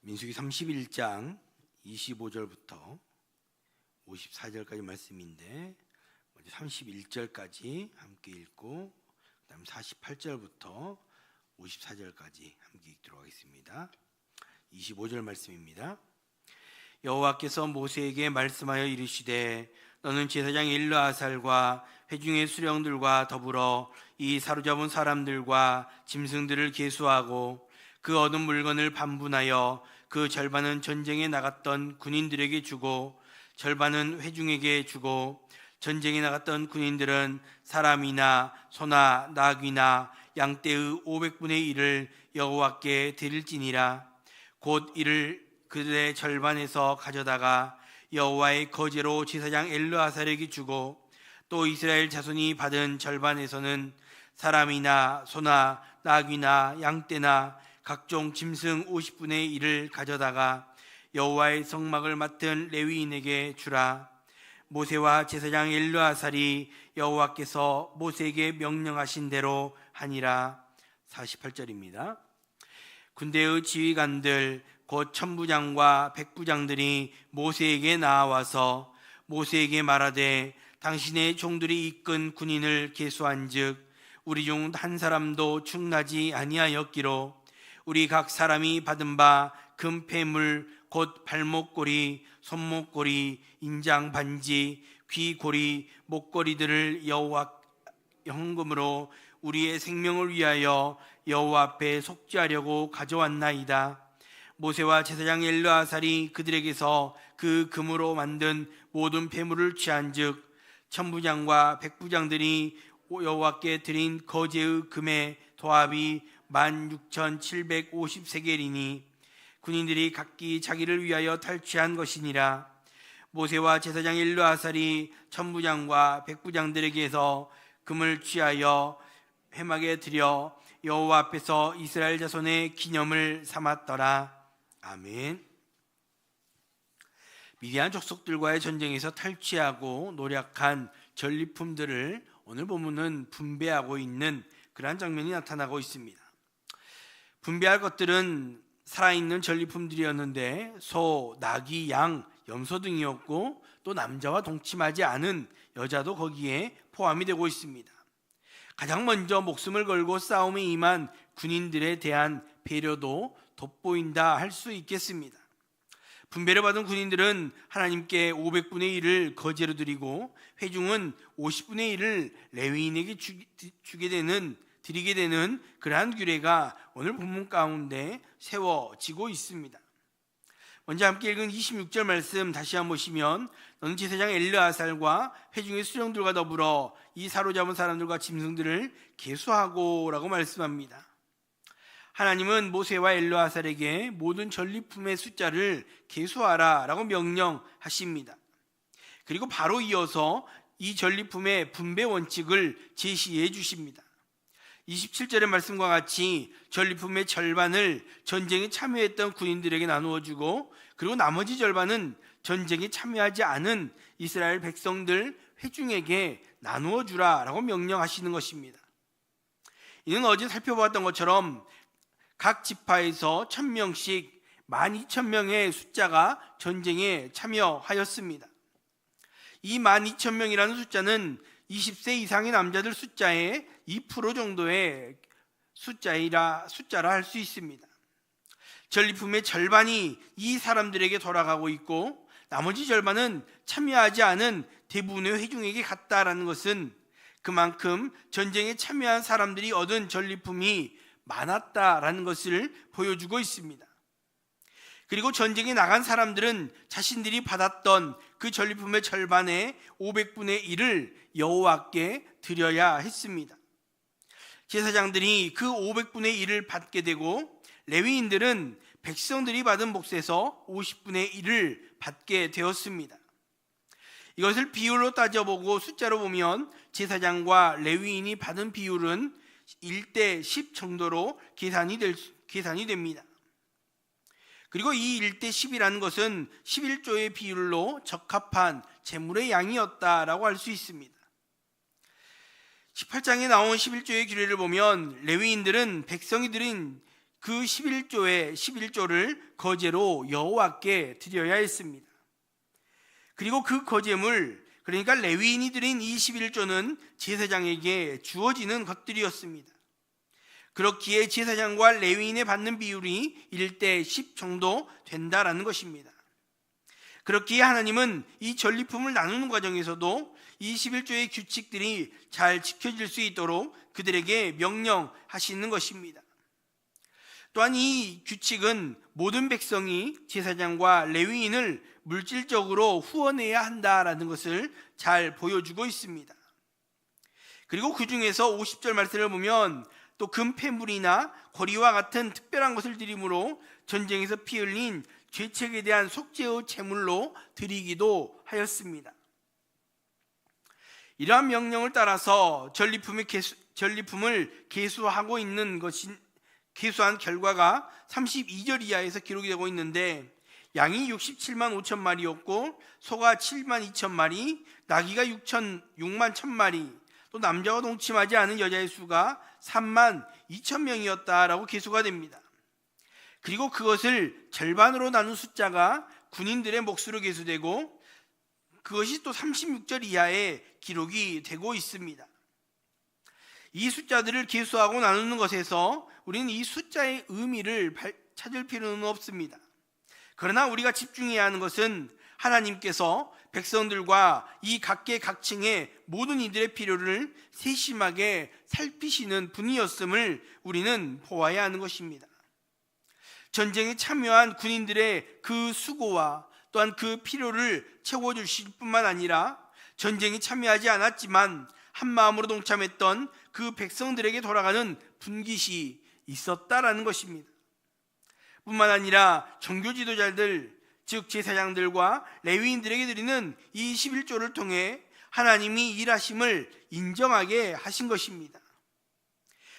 민수기 31장 25절부터 54절까지 말씀인데 먼저 31절까지 함께 읽고 그다음 48절부터 54절까지 함께 읽도록 하겠습니다. 25절 말씀입니다. 여호와께서 모세에게 말씀하여 이르시되 너는 제사장 엘르아살과 회중의 수령들과 더불어 이 사로잡은 사람들과 짐승들을 계수하고 그 얻은 물건을 반분하여 그 절반은 전쟁에 나갔던 군인들에게 주고 절반은 회중에게 주고 전쟁에 나갔던 군인들은 사람이나 소나 나귀나 양떼의 500분의 1을 여호와께 드릴지니라. 곧 이를 그들의 절반에서 가져다가 여호와의 거제로 제사장 엘르아살에게 주고 또 이스라엘 자손이 받은 절반에서는 사람이나 소나 나귀나 양떼나 각종 짐승 50분의 1을 가져다가 여호와의 성막을 맡은 레위인에게 주라. 모세와 제사장 엘르아살이 여호와께서 모세에게 명령하신 대로 하니라. 48절입니다. 군대의 지휘관들 곧 천부장과 백부장들이 모세에게 나와서 모세에게 말하되 당신의 종들이 이끈 군인을 계수한즉 우리 중 한 사람도 충나지 아니하였기로 우리 각 사람이 받은 바 금폐물 곧 발목고리, 손목고리, 인장 반지, 귀고리, 목걸이들을 여호와 헌금으로 우리의 생명을 위하여 여호와 앞에 속죄하려고 가져왔나이다. 모세와 제사장 엘르아살이 그들에게서 그 금으로 만든 모든 폐물을 취한즉 천부장과 백부장들이 여호와께 드린 거제의 금의 도합이 16,750세겔이니 군인들이 각기 자기를 위하여 탈취한 것이니라. 모세와 제사장 엘르아살이 천부장과 백부장들에게서 금을 취하여 회막에 들여 여호와 앞에서 이스라엘 자손의 기념을 삼았더라. 아멘. 미디안 족속들과의 전쟁에서 탈취하고 노력한 전리품들을 오늘 본문은 분배하고 있는 그러한 장면이 나타나고 있습니다. 분배할 것들은 살아있는 전리품들이었는데 소, 나귀, 양, 염소 등이었고 또 남자와 동침하지 않은 여자도 거기에 포함이 되고 있습니다. 가장 먼저 목숨을 걸고 싸움에 임한 군인들에 대한 배려도 돋보인다 할 수 있겠습니다. 분배를 받은 군인들은 하나님께 500분의 1을 거제로 드리고 회중은 50분의 1을 레위인에게 드리게 되는 그러한 규례가 오늘 본문 가운데 세워지고 있습니다. 먼저 함께 읽은 26절 말씀 다시 한번 보시면 너는 제사장 엘르아살과 회중의 수령들과 더불어 이 사로잡은 사람들과 짐승들을 계수하고 라고 말씀합니다. 하나님은 모세와 엘르아살에게 모든 전리품의 숫자를 계수하라 라고 명령하십니다. 그리고 바로 이어서 이 전리품의 분배 원칙을 제시해 주십니다. 27절의 말씀과 같이 전리품의 절반을 전쟁에 참여했던 군인들에게 나누어 주고 그리고 나머지 절반은 전쟁에 참여하지 않은 이스라엘 백성들 회중에게 나누어 주라라고 명령하시는 것입니다. 이는 어제 살펴보았던 것처럼 각 지파에서 1000명씩 12,000명의 숫자가 전쟁에 참여하였습니다. 이 12,000명이라는 숫자는 20세 이상의 남자들 숫자의 2% 정도의 숫자라 할 수 있습니다. 전리품의 절반이 이 사람들에게 돌아가고 있고 나머지 절반은 참여하지 않은 대부분의 회중에게 갔다라는 것은 그만큼 전쟁에 참여한 사람들이 얻은 전리품이 많았다라는 것을 보여주고 있습니다. 그리고 전쟁에 나간 사람들은 자신들이 받았던 그 전리품의 절반의 500분의 1을 여호와께 드려야 했습니다. 제사장들이 그 500분의 1을 받게 되고 레위인들은 백성들이 받은 몫에서 50분의 1을 받게 되었습니다. 이것을 비율로 따져보고 숫자로 보면 제사장과 레위인이 받은 비율은 1대 10 정도로 계산이 됩니다. 그리고 이 1대 10이라는 것은 11조의 비율로 적합한 재물의 양이었다라고 할 수 있습니다. 18장에 나온 11조의 규례를 보면 레위인들은 백성이 드린 그 11조를 거제로 여호와께 드려야 했습니다. 그리고 그 거제물, 그러니까 레위인이 드린 이 11조는 제사장에게 주어지는 것들이었습니다. 그렇기에 제사장과 레위인의 받는 비율이 1대 10 정도 된다라는 것입니다. 그렇기에 하나님은 이 전리품을 나누는 과정에서도 이 11조의 규칙들이 잘 지켜질 수 있도록 그들에게 명령하시는 것입니다. 또한 이 규칙은 모든 백성이 제사장과 레위인을 물질적으로 후원해야 한다라는 것을 잘 보여주고 있습니다. 그리고 그 중에서 50절 말씀을 보면 또 금폐물이나 거리와 같은 특별한 것을 드림으로 전쟁에서 피 흘린 죄책에 대한 속죄의 제물로 드리기도 하였습니다. 이러한 명령을 따라서 전리품을 계수하고 있는 계수한 결과가 32절 이하에서 기록이 되고 있는데, 양이 67만 5천 마리였고 소가 7만 2천 마리, 나귀가 6만 1천 마리, 또 남자와 동침하지 않은 여자의 수가 3만 2천 명이었다라고 계수가 됩니다. 그리고 그것을 절반으로 나눈 숫자가 군인들의 몫으로 계수되고 그것이 또 36절 이하에 기록이 되고 있습니다. 이 숫자들을 계수하고 나누는 것에서 우리는 이 숫자의 의미를 찾을 필요는 없습니다. 그러나 우리가 집중해야 하는 것은 하나님께서 백성들과 이 각계각층의 모든 이들의 필요를 세심하게 살피시는 분이었음을 우리는 보아야 하는 것입니다. 전쟁에 참여한 군인들의 그 수고와 또한 그 필요를 채워주실 뿐만 아니라 전쟁에 참여하지 않았지만 한 마음으로 동참했던 그 백성들에게 돌아가는 분깃이 있었다라는 것입니다. 뿐만 아니라 종교 지도자들, 즉 제사장들과 레위인들에게 드리는 이 11조를 통해 하나님이 일하심을 인정하게 하신 것입니다.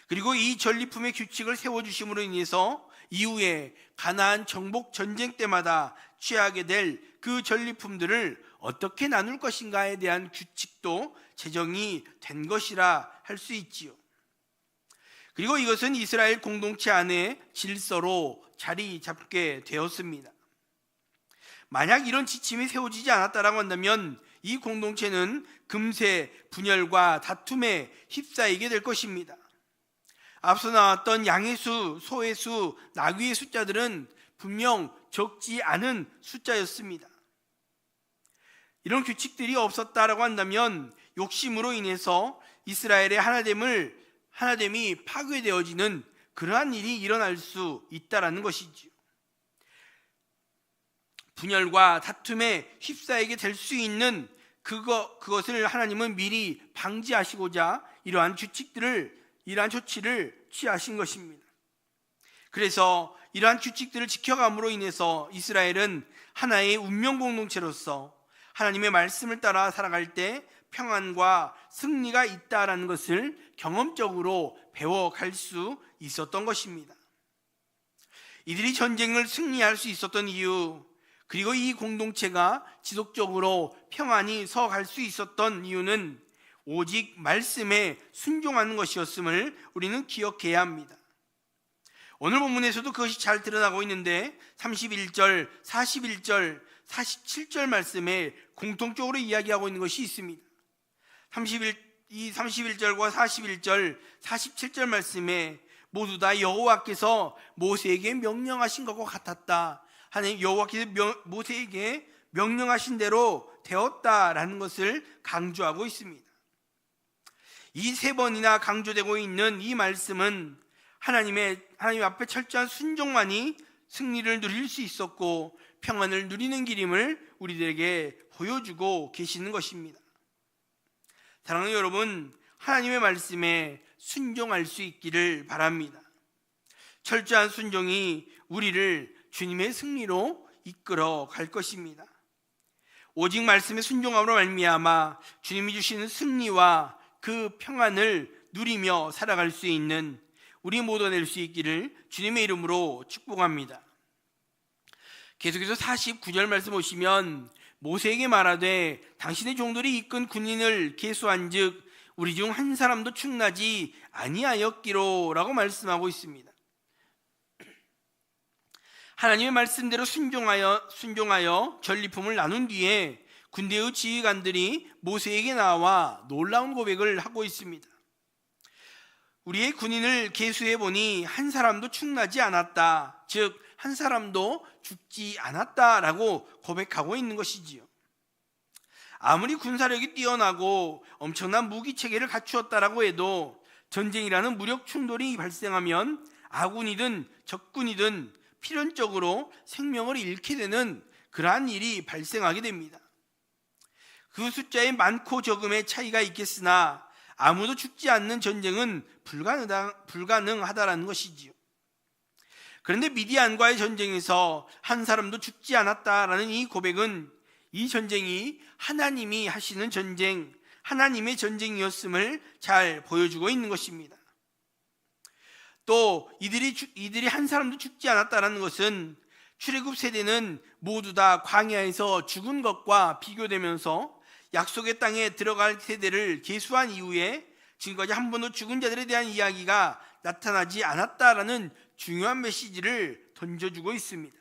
그리고 이 전리품의 규칙을 세워주심으로 인해서 이후에 가나안 정복 전쟁 때마다 취하게 될 그 전리품들을 어떻게 나눌 것인가에 대한 규칙도 제정이 된 것이라 할 수 있지요. 그리고 이것은 이스라엘 공동체 안에 질서로 자리 잡게 되었습니다. 만약 이런 지침이 세워지지 않았다라고 한다면 이 공동체는 금세 분열과 다툼에 휩싸이게 될 것입니다. 앞서 나왔던 양의 수, 소의 수, 나귀의 숫자들은 분명 적지 않은 숫자였습니다. 이런 규칙들이 없었다라고 한다면 욕심으로 인해서 이스라엘의 하나됨이 파괴되어지는 그러한 일이 일어날 수 있다라는 것이지요. 분열과 다툼에 휩싸이게 될 수 있는 그것을 하나님은 미리 방지하시고자 이러한 조치를 취하신 것입니다. 그래서 이러한 규칙들을 지켜감으로 인해서 이스라엘은 하나의 운명 공동체로서 하나님의 말씀을 따라 살아갈 때 평안과 승리가 있다라는 것을 경험적으로 배워갈 수 있었던 것입니다. 이들이 전쟁을 승리할 수 있었던 이유, 그리고 이 공동체가 지속적으로 평안히 서갈 수 있었던 이유는 오직 말씀에 순종하는 것이었음을 우리는 기억해야 합니다. 오늘 본문에서도 그것이 잘 드러나고 있는데 31절, 41절, 47절 말씀에 공통적으로 이야기하고 있는 것이 있습니다. 31절과 41절, 47절 말씀에 모두 다 여호와께서 모세에게 명령하신 것과 같았다. 하나님 여호와께서 모세에게 명령하신 대로 되었다라는 것을 강조하고 있습니다. 이 세 번이나 강조되고 있는 이 말씀은 하나님 앞에 철저한 순종만이 승리를 누릴 수 있었고 평안을 누리는 길임을 우리들에게 보여주고 계시는 것입니다. 사랑하는 여러분, 하나님의 말씀에 순종할 수 있기를 바랍니다. 철저한 순종이 우리를 주님의 승리로 이끌어 갈 것입니다. 오직 말씀에 순종함으로 말미암아 주님이 주시는 승리와 그 평안을 누리며 살아갈 수 있는 우리 모두 될 수 있기를 주님의 이름으로 축복합니다. 계속해서 49절 말씀 보시면 모세에게 말하되 당신의 종들이 이끈 군인을 계수한즉 우리 중 한 사람도 충나지 아니하였기로 라고 말씀하고 있습니다. 하나님의 말씀대로 순종하여 전리품을 나눈 뒤에 군대의 지휘관들이 모세에게 나와 놀라운 고백을 하고 있습니다. 우리의 군인을 계수해 보니 한 사람도 축나지 않았다, 즉 한 사람도 죽지 않았다라고 고백하고 있는 것이지요. 아무리 군사력이 뛰어나고 엄청난 무기 체계를 갖추었다라고 해도 전쟁이라는 무력 충돌이 발생하면 아군이든 적군이든 필연적으로 생명을 잃게 되는 그러한 일이 발생하게 됩니다. 그 숫자의 많고 적음의 차이가 있겠으나 아무도 죽지 않는 전쟁은 불가능하다라는 것이지요. 그런데 미디안과의 전쟁에서 한 사람도 죽지 않았다라는 이 고백은 이 전쟁이 하나님이 하시는 전쟁, 하나님의 전쟁이었음을 잘 보여주고 있는 것입니다. 또 이들이 한 사람도 죽지 않았다는 것은 출애굽 세대는 모두 다 광야에서 죽은 것과 비교되면서 약속의 땅에 들어갈 세대를 계수한 이후에 지금까지 한 번도 죽은 자들에 대한 이야기가 나타나지 않았다라는 중요한 메시지를 던져주고 있습니다.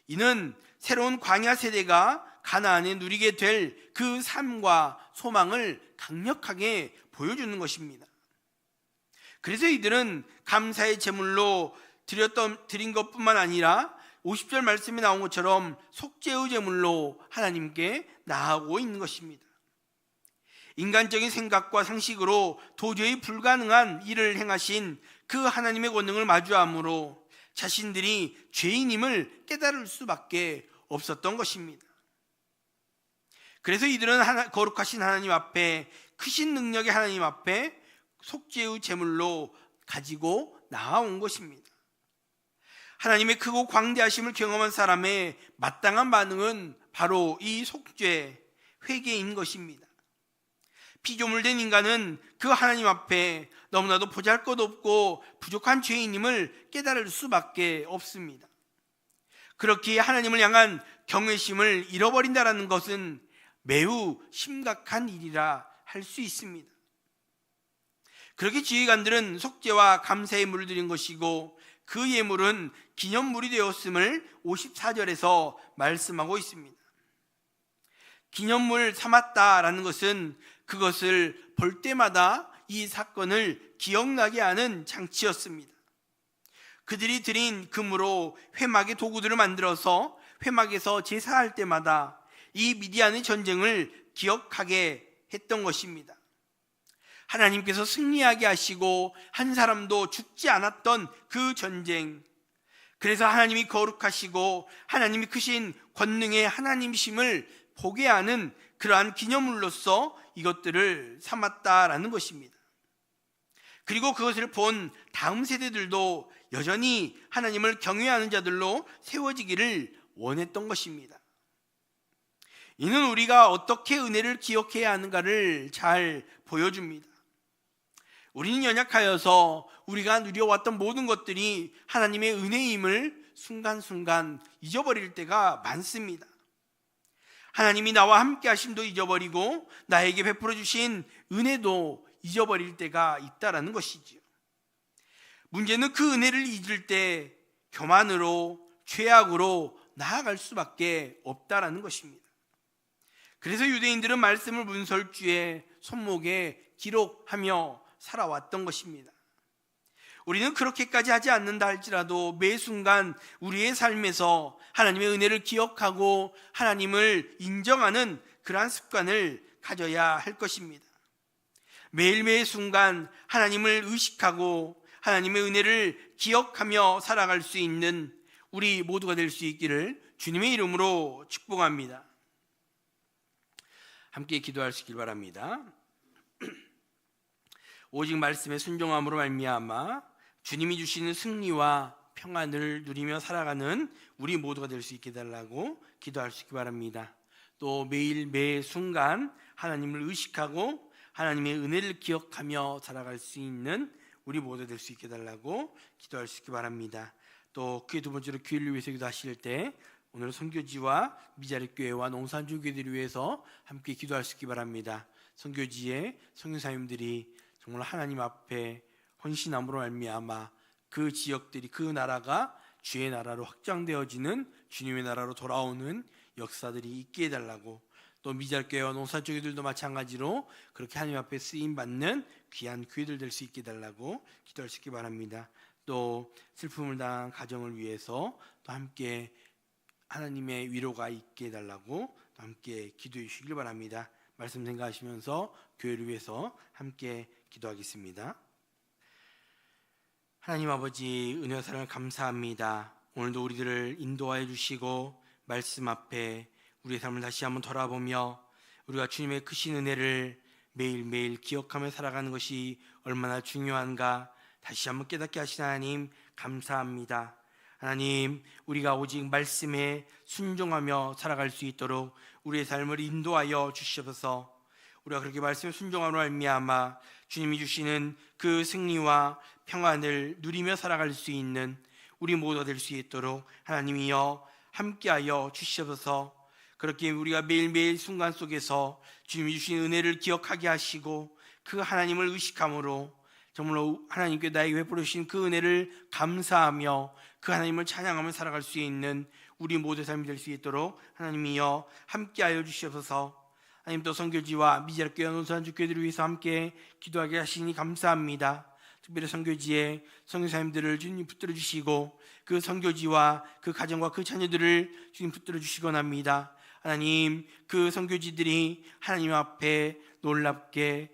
이는 새로운 광야 세대가 가나안에 누리게 될 그 삶과 소망을 강력하게 보여주는 것입니다. 그래서 이들은 감사의 제물로 드린 것뿐만 아니라 50절 말씀에 나온 것처럼 속죄의 제물로 하나님께 나아가고 있는 것입니다. 인간적인 생각과 상식으로 도저히 불가능한 일을 행하신 그 하나님의 권능을 마주함으로 자신들이 죄인임을 깨달을 수밖에 없었던 것입니다. 그래서 이들은 거룩하신 하나님 앞에, 크신 능력의 하나님 앞에 속죄의 제물로 가지고 나아온 것입니다. 하나님의 크고 광대하심을 경험한 사람의 마땅한 반응은 바로 이 속죄, 회개인 것입니다. 피조물된 인간은 그 하나님 앞에 너무나도 보잘것없고 부족한 죄인임을 깨달을 수밖에 없습니다. 그렇게 하나님을 향한 경외심을 잃어버린다는 것은 매우 심각한 일이라 할 수 있습니다. 그렇게 지휘관들은 속죄와 감사의 물을 드린 것이고 그 예물은 기념물이 되었음을 54절에서 말씀하고 있습니다. 기념물 삼았다라는 것은 그것을 볼 때마다 이 사건을 기억나게 하는 장치였습니다. 그들이 드린 금으로 회막의 도구들을 만들어서 회막에서 제사할 때마다 이 미디안의 전쟁을 기억하게 했던 것입니다. 하나님께서 승리하게 하시고 한 사람도 죽지 않았던 그 전쟁, 그래서 하나님이 거룩하시고 하나님이 크신 권능의 하나님심을 보게 하는 그러한 기념물로서 이것들을 삼았다라는 것입니다. 그리고 그것을 본 다음 세대들도 여전히 하나님을 경외하는 자들로 세워지기를 원했던 것입니다. 이는 우리가 어떻게 은혜를 기억해야 하는가를 잘 보여줍니다. 우리는 연약하여서 우리가 누려왔던 모든 것들이 하나님의 은혜임을 순간순간 잊어버릴 때가 많습니다. 하나님이 나와 함께 하심도 잊어버리고 나에게 베풀어 주신 은혜도 잊어버릴 때가 있다라는 것이지요. 문제는 그 은혜를 잊을 때 교만으로, 죄악으로 나아갈 수밖에 없다라는 것입니다. 그래서 유대인들은 말씀을 문설주에 손목에 기록하며 살아왔던 것입니다. 우리는 그렇게까지 하지 않는다 할지라도 매 순간 우리의 삶에서 하나님의 은혜를 기억하고 하나님을 인정하는 그러한 습관을 가져야 할 것입니다. 매일매일 순간 하나님을 의식하고 하나님의 은혜를 기억하며 살아갈 수 있는 우리 모두가 될 수 있기를 주님의 이름으로 축복합니다. 함께 기도하시길 바랍니다. 오직 말씀에 순종함으로 말미암아 주님이 주시는 승리와 평안을 누리며 살아가는 우리 모두가 될 수 있게 해달라고 기도할 수 있기 바랍니다. 또 매일 매 순간 하나님을 의식하고 하나님의 은혜를 기억하며 살아갈 수 있는 우리 모두 될 수 있게 해달라고 기도할 수 있기 바랍니다. 또 그의 두 번째로 교회를 위해서 기도하실 때 오늘 선교지와 미자립교회와 농산주교회들을 위해서 함께 기도할 수 있기 바랍니다. 선교지의 선교사님들이 정말 하나님 앞에 헌신함으로 말미암아 그 지역들이, 그 나라가 주의 나라로 확장되어지는 주님의 나라로 돌아오는 역사들이 있게 해달라고, 또 미잘교회와 농사교회들도 마찬가지로 그렇게 하나님 앞에 쓰임받는 귀한 교회들 될 수 있게 해달라고 기도할 수 있기 바랍니다. 또 슬픔을 당한 가정을 위해서 또 함께 하나님의 위로가 있게 해달라고 또 함께 기도해 주시길 바랍니다. 말씀 생각하시면서 교회를 위해서 함께 기도하겠습니다. 하나님 아버지, 은혜와 사랑을 감사합니다. 오늘도 우리들을 인도하여 주시고 말씀 앞에 우리의 삶을 다시 한번 돌아보며 우리가 주님의 크신 은혜를 매일매일 기억하며 살아가는 것이 얼마나 중요한가 다시 한번 깨닫게 하신 하나님 감사합니다. 하나님, 우리가 오직 말씀에 순종하며 살아갈 수 있도록 우리의 삶을 인도하여 주시옵소서. 우리가 그렇게 말씀에 순종함으로 말미암아 주님이 주시는 그 승리와 평안을 누리며 살아갈 수 있는 우리 모두가 될 수 있도록 하나님이여 함께하여 주시옵소서. 그렇게 우리가 매일매일 순간 속에서 주님이 주신 은혜를 기억하게 하시고 그 하나님을 의식함으로 정말로 하나님께 나에게 베풀어 주신 그 은혜를 감사하며 그 하나님을 찬양하며 살아갈 수 있는 우리 모두의 삶이 될 수 있도록 하나님이여 함께하여 주시옵소서. 하나님, 또 선교지와 미잘교회 논산주교회들을 위해서 함께 기도하게 하시니 감사합니다. 특별히 선교지에 선교사님들을 주님 붙들어 주시고 그 선교지와 그 가정과 그 자녀들을 주님 붙들어 주시곤 합니다. 하나님, 그 선교지들이 하나님 앞에 놀랍게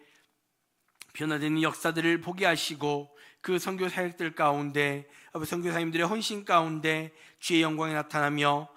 변화되는 역사들을 보게 하시고 그 선교 사역들 가운데 선교사님들의 헌신 가운데 주의 영광이 나타나며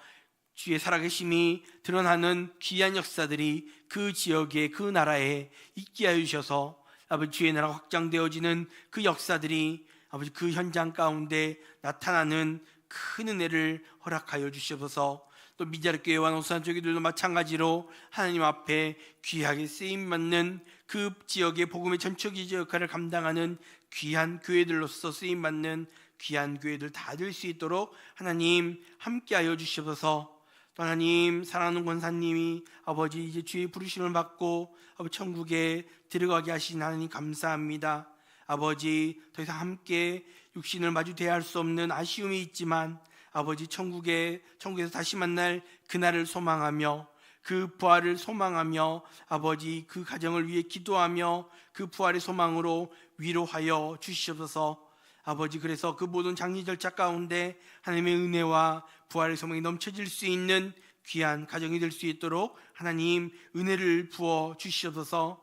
주의 살아계심이 드러나는 귀한 역사들이 그 지역에 그 나라에 있게 하여 주셔서 아버지 주의 나라가 확장되어지는 그 역사들이 아버지 그 현장 가운데 나타나는 큰 은혜를 허락하여 주시옵소서. 또 미자르교회와 농산교회들도 마찬가지로 하나님 앞에 귀하게 쓰임받는 그 지역의 복음의 전초기지 역할을 감당하는 귀한 교회들로서 쓰임받는 귀한 교회들 다 될 수 있도록 하나님 함께하여 주시옵소서. 또 하나님, 사랑하는 권사님이 아버지 이제 주의 부르심을 받고 아버지 천국에 들어가게 하신 하나님 감사합니다. 아버지, 더 이상 함께 육신을 마주 대할 수 없는 아쉬움이 있지만 아버지 천국에서 다시 만날 그날을 소망하며 그 부활을 소망하며 아버지 그 가정을 위해 기도하며 그 부활의 소망으로 위로하여 주시옵소서. 아버지, 그래서 그 모든 장례 절차 가운데 하나님의 은혜와 부활의 소망이 넘쳐질 수 있는 귀한 가정이 될 수 있도록 하나님 은혜를 부어 주시옵소서.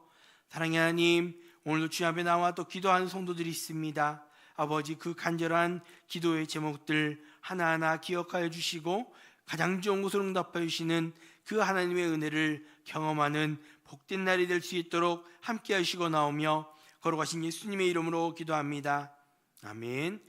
사랑의 하나님, 오늘도 주님 앞에 나와 또 기도하는 성도들이 있습니다. 아버지, 그 간절한 기도의 제목들 하나하나 기억하여 주시고 가장 좋은 곳으로 응답하여 주시는 그 하나님의 은혜를 경험하는 복된 날이 될 수 있도록 함께 하시고 나오며 걸어가신 예수님의 이름으로 기도합니다. 아멘.